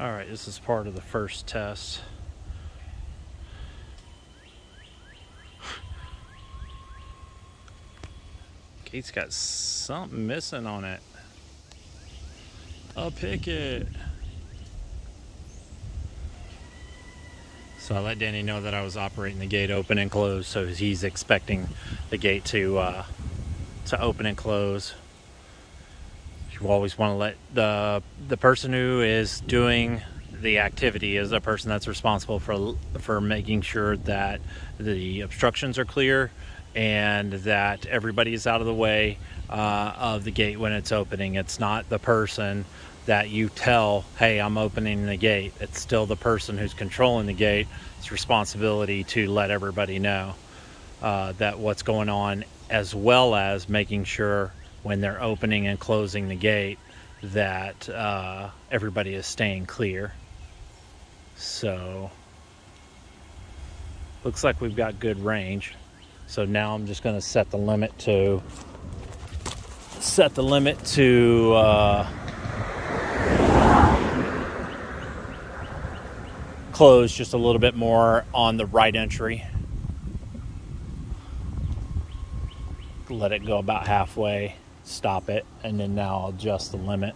All right, this is part of the first test. Gate's got something missing on it. A picket. So I let Danny know that I was operating the gate open and close, so he's expecting the gate to open and close. You always want to let the person who is doing the activity is the person that's responsible for making sure that the obstructions are clear and that everybody is out of the way of the gate when it's opening. It's not the person that you tell, hey, I'm opening the gate. It's still the person who's controlling the gate. It's responsibility to let everybody know that what's going on, as well as making sure when they're opening and closing the gate that everybody is staying clear. So looks like we've got good range. So now I'm just going to set the limit to close just a little bit more on the right entry. Let it go about halfway, stop it, and then now I'll adjust the limit